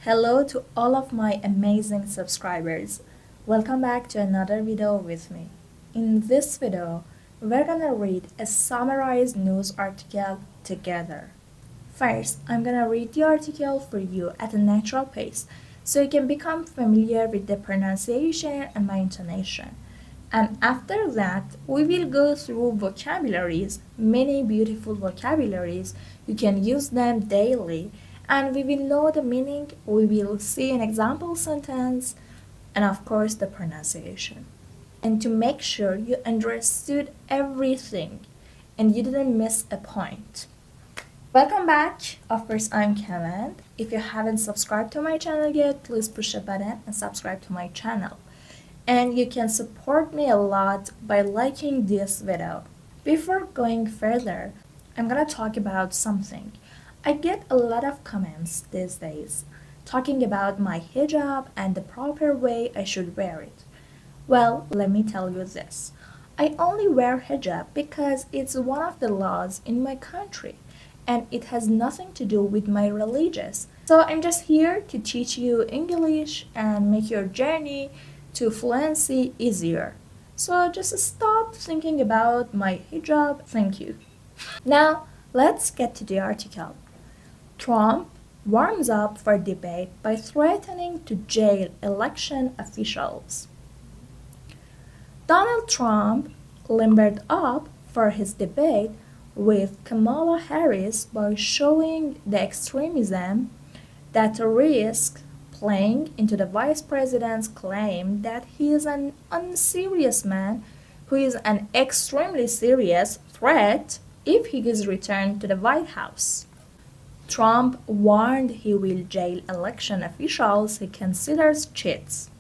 Hello to all of my amazing subscribers. Welcome back to another video with me. In this video, we're gonna read a summarized news article together. First, I'm gonna read the article for you at a natural pace so you can become familiar with the pronunciation and my intonation. And after that, we will go through vocabularies, many beautiful vocabularies. You can use them daily and we will know the meaning, we will see an example sentence, and of course the pronunciation. And to make sure you understood everything and you didn't miss a point. Welcome back. Of course, I'm Kevin. If you haven't subscribed to my channel yet, please push the button and subscribe to my channel. And you can support me a lot by liking this video. Before going further, I'm gonna talk about something. I get a lot of comments these days talking about my hijab and the proper way I should wear it. Well, let me tell you this. I only wear hijab because it's one of the laws in my country and it has nothing to do with my religious. So I'm just here to teach you English and make your journey to fluency easier. So just stop thinking about my hijab. Thank you. Now, let's get to the article. Trump warms up for debate by threatening to jail election officials. Donald Trump limbered up for his debate with Kamala Harris by showing the extremism that risks playing into the vice president's claim that he is an unserious man who is an extremely serious threat if he is returned to the White House. Trump warned he will jail election officials he considers cheats.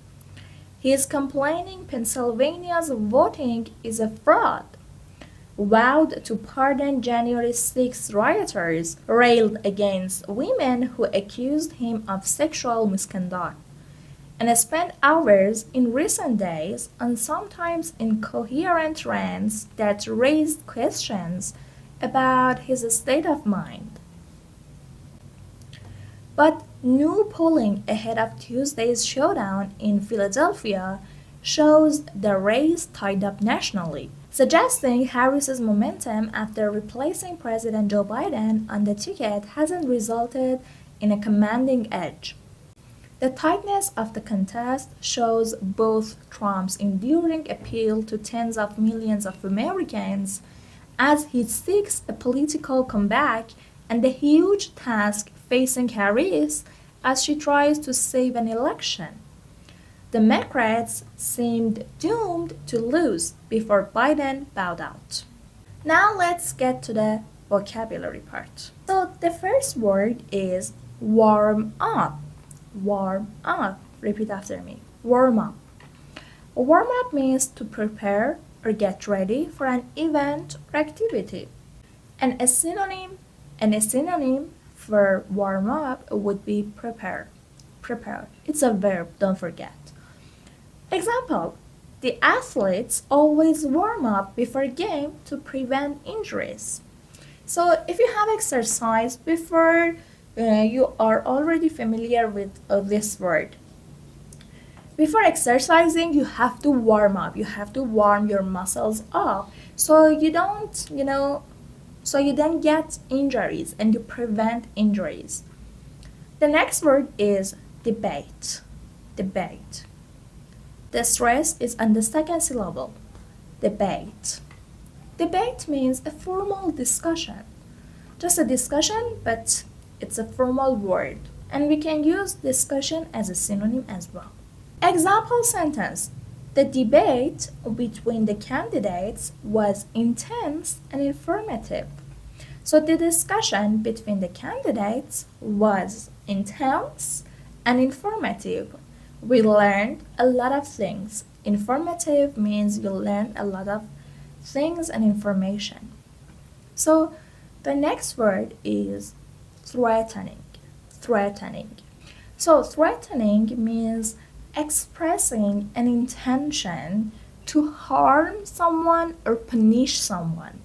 He is complaining Pennsylvania's voting is a fraud, vowed to pardon January 6 rioters, railed against women who accused him of sexual misconduct, and spent hours in recent days on sometimes incoherent rants that raised questions about his state of mind. But new polling ahead of Tuesday's showdown in Philadelphia shows the race tied up nationally, suggesting Harris's momentum after replacing President Joe Biden on the ticket hasn't resulted in a commanding edge. The tightness of the contest shows both Trump's enduring appeal to tens of millions of Americans as he seeks a political comeback and the huge task facing Harris as she tries to save an election. The Democrats seemed doomed to lose before Biden bowed out. Now let's get to the vocabulary part. So the first word is warm up. Warm up. Repeat after me. Warm up. Warm up means to prepare or get ready for an event or activity. And a synonym for warm up would be prepare. Prepare. It's a verb, don't forget. Example, the athletes always warm up before a game to prevent injuries. So if you have exercised before, you are already familiar with this word. Before exercising, you have to warm up. You have to warm your muscles up so you don't, so you don't get injuries and you prevent injuries. The next word is debate. Debate. The stress is on the second syllable. Debate. Debate means a formal discussion. Just a discussion, but it's a formal word. And we can use discussion as a synonym as well. Example sentence. The debate between the candidates was intense and informative. So the discussion between the candidates was intense and informative. We learned a lot of things. Informative means you learn a lot of things and information. So the next word is threatening. Threatening. So threatening means expressing an intention to harm someone or punish someone.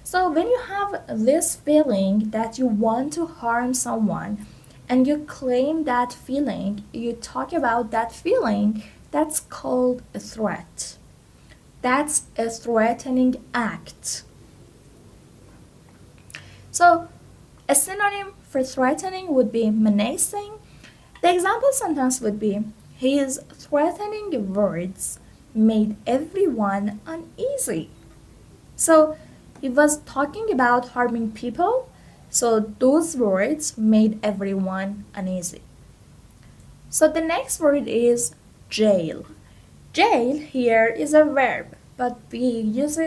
So when you have this feeling that you want to harm someone and you claim that feeling, you talk about that feeling, that's called a threat. That's a threatening act. So, a synonym for threatening would be menacing. The example sentence would be, his threatening words made everyone uneasy. So, he was talking about harming people, so those words made everyone uneasy. So the next word is jail. Jail here is a verb, but we use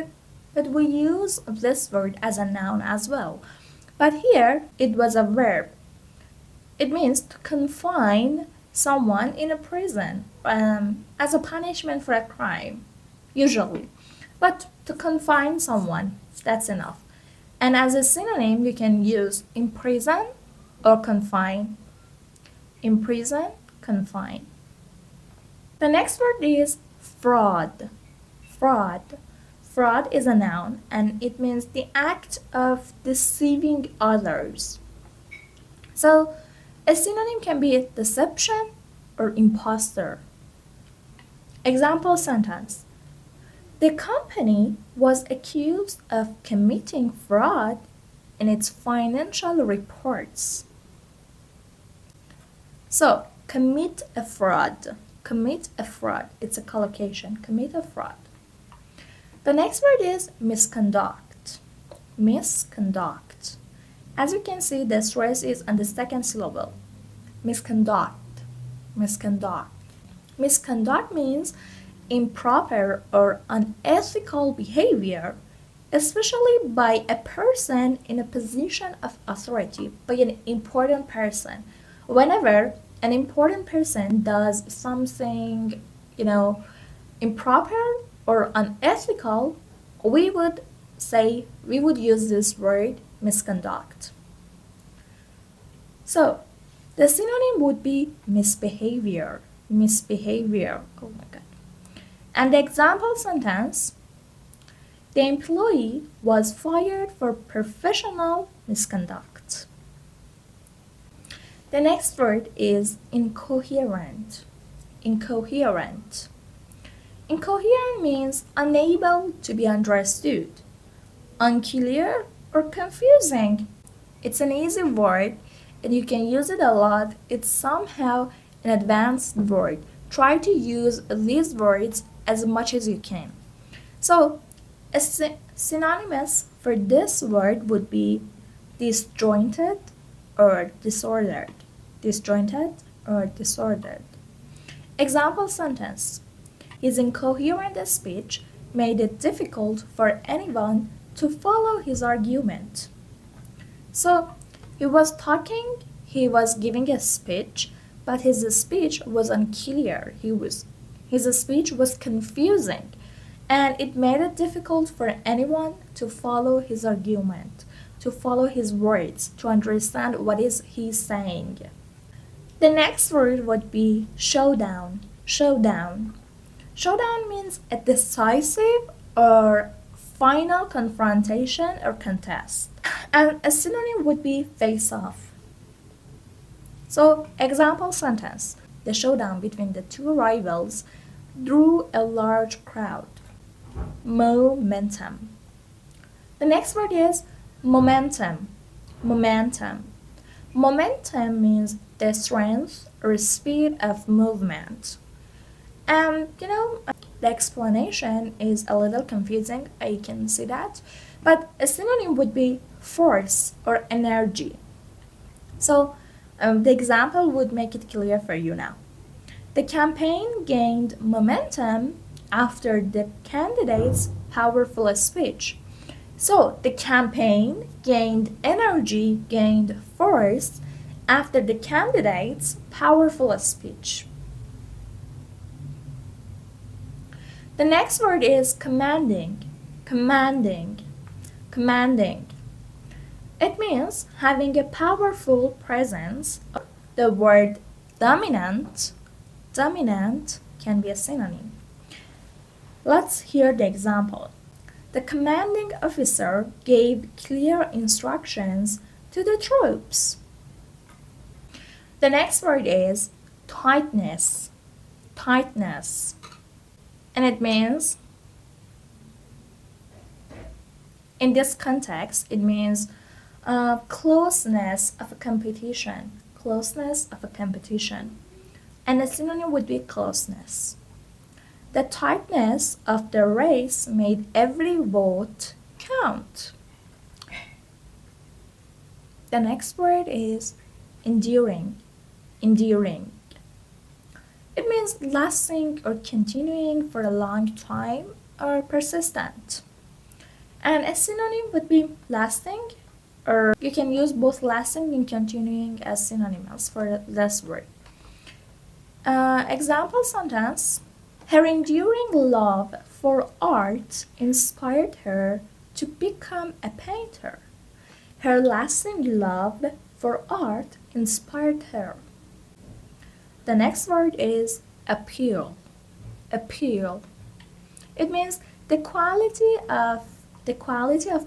this word as a noun as well. But here it was a verb. It means to confine someone in a prison as a punishment for a crime, usually. But to confine someone, that's enough. And as a synonym, you can use imprison or confine. Imprison, confine. The next word is fraud. Fraud. Fraud is a noun and it means the act of deceiving others. So, a synonym can be deception or imposter. Example sentence. The company was accused of committing fraud in its financial reports. So, commit a fraud. Commit a fraud. It's a collocation. Commit a fraud. The next word is misconduct. Misconduct. As you can see, the stress is on the second syllable. Misconduct. Misconduct. Misconduct means improper or unethical behavior, especially by a person in a position of authority, by an important person. Whenever an important person does something, improper or unethical, we would use this word misconduct. So, the synonym would be misbehavior. Misbehavior. Oh my God. And the example sentence, the employee was fired for professional misconduct. The next word is incoherent. Incoherent. Incoherent means unable to be understood, unclear, or confusing. It's an easy word and you can use it a lot. It's somehow an advanced word. Try to use these words as much as you can. So, a synonymous for this word would be disjointed or disordered. Disjointed or disordered. Example sentence. His incoherent speech made it difficult for anyone to follow his argument. So, he was giving a speech, but his speech was unclear. His speech was confusing, and it made it difficult for anyone to follow his argument, to follow his words, to understand what is he saying. The next word would be showdown. Showdown. Showdown means a decisive or final confrontation or contest. And a synonym would be face-off. So, example sentence. The showdown between the two rivals drew a large crowd. Momentum. The next word is momentum. Momentum. Momentum means the strength or speed of movement. And the explanation is a little confusing, I can see that, but a synonym would be force or energy. So the example would make it clear for you now. The campaign gained momentum after the candidate's powerful speech. So the campaign gained energy, gained force after the candidate's powerful speech. The next word is commanding. Commanding. Commanding. It means having a powerful presence. The word dominant. Dominant can be a synonym. Let's hear the example. The commanding officer gave clear instructions to the troops. The next word is tightness. Tightness. And it means, in this context, it means closeness of a competition. Closeness of a competition. And a synonym would be closeness. The tightness of the race made every vote count. The next word is enduring. Enduring. It means lasting or continuing for a long time or persistent. And a synonym would be lasting, or you can use both lasting and continuing as synonyms for this word. Example sentence: her enduring love for art inspired her to become a painter. Her lasting love for art inspired her. The next word is appeal. Appeal. It means the quality of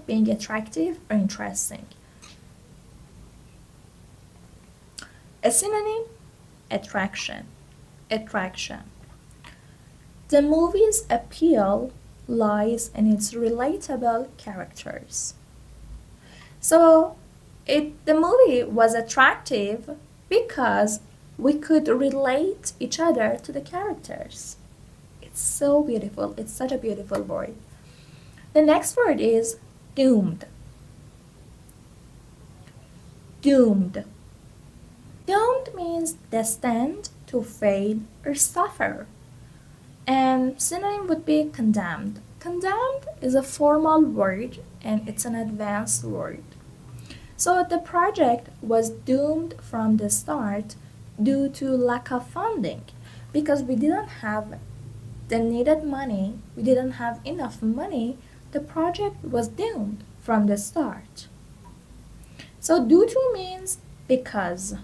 being attractive or interesting. A synonym: attraction. Attraction. The movie's appeal lies in its relatable characters. So the movie was attractive because we could relate each other to the characters. It's so beautiful. It's such a beautiful word. The next word is doomed. Doomed. Doomed means destined to fail or suffer. And synonym would be condemned. Condemned is a formal word and it's an advanced word. So the project was doomed from the start due to lack of funding, because we didn't have the needed money, we didn't have enough money. The project was doomed from the start. So due to means because.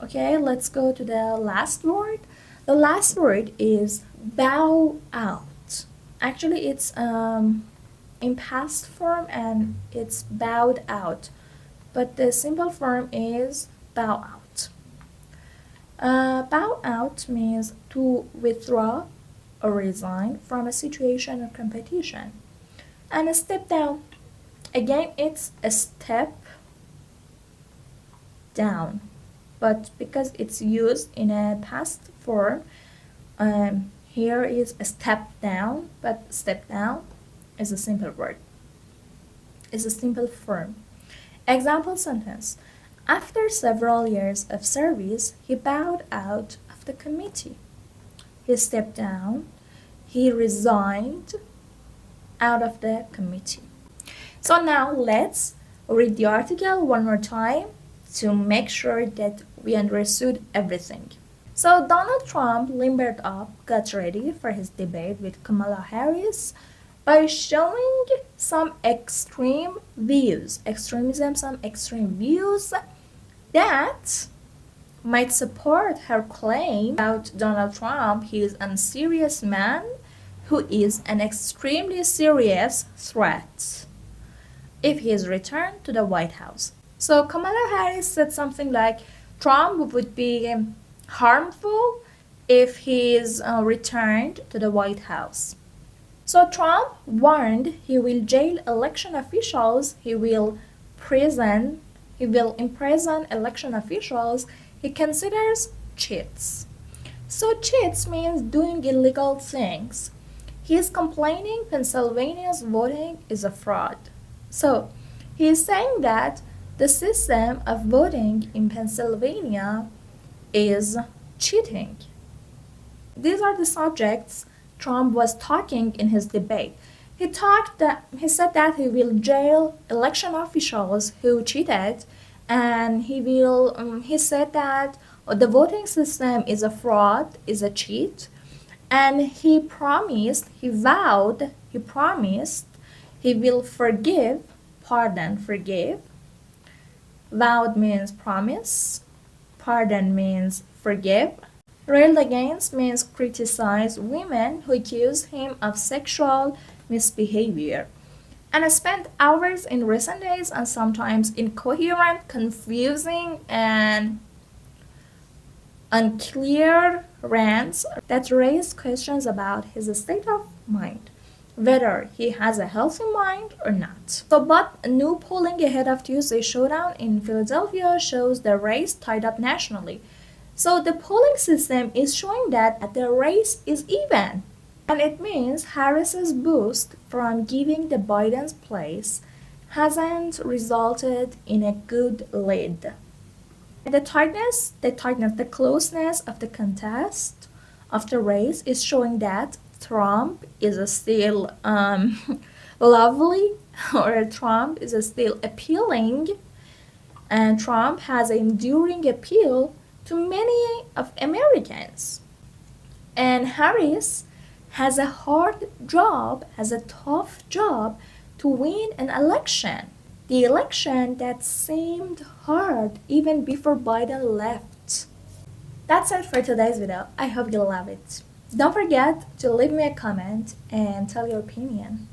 Okay, let's go to the last word. The last word is bow out. Actually, it's in past form and it's bowed out, but the simple form is bow out. Bow out means to withdraw or resign from a situation or competition. And a step down, again, it's a step down, but because it's used in a past form, here is a step down, but step down is a simple word. It's a simple form. Example sentence: after several years of service, he bowed out of the committee. He stepped down. He resigned out of the committee. So now let's read the article one more time to make sure that we understood everything. So Donald Trump limbered up, got ready for his debate with Kamala Harris by showing some extreme views, some extreme views that might support her claim about Donald Trump. He is an unserious man who is an extremely serious threat if he is returned to the White House. So Kamala Harris said something like Trump would be harmful if he is returned to the White House. So Trump warned he will jail election officials, he will imprison election officials he considers cheats. So cheats means doing illegal things. He is complaining Pennsylvania's voting is a fraud. So he is saying that the system of voting in Pennsylvania is cheating. These are the subjects Trump was talking in his debate. He said that he will jail election officials who cheated, and he said that the voting system is a fraud, is a cheat, and he promised he will forgive. Vowed means promise, pardon means forgive. Railed against means criticize women who accuse him of sexual misbehavior. And I spent hours in recent days and sometimes incoherent, confusing, and unclear rants that raise questions about his state of mind, whether he has a healthy mind or not. But new polling ahead of Tuesday's showdown in Philadelphia shows the race tied up nationally. So the polling system is showing that the race is even. And it means Harris's boost from giving the Biden's place hasn't resulted in a good lead. The closeness of the contest of the race is showing that Trump is still lovely, or Trump is still appealing, and Trump has an enduring appeal to many of Americans. And Harris has a tough job to win an election. The election that seemed hard even before Biden left. That's it for today's video. I hope you love it. Don't forget to leave me a comment and tell your opinion.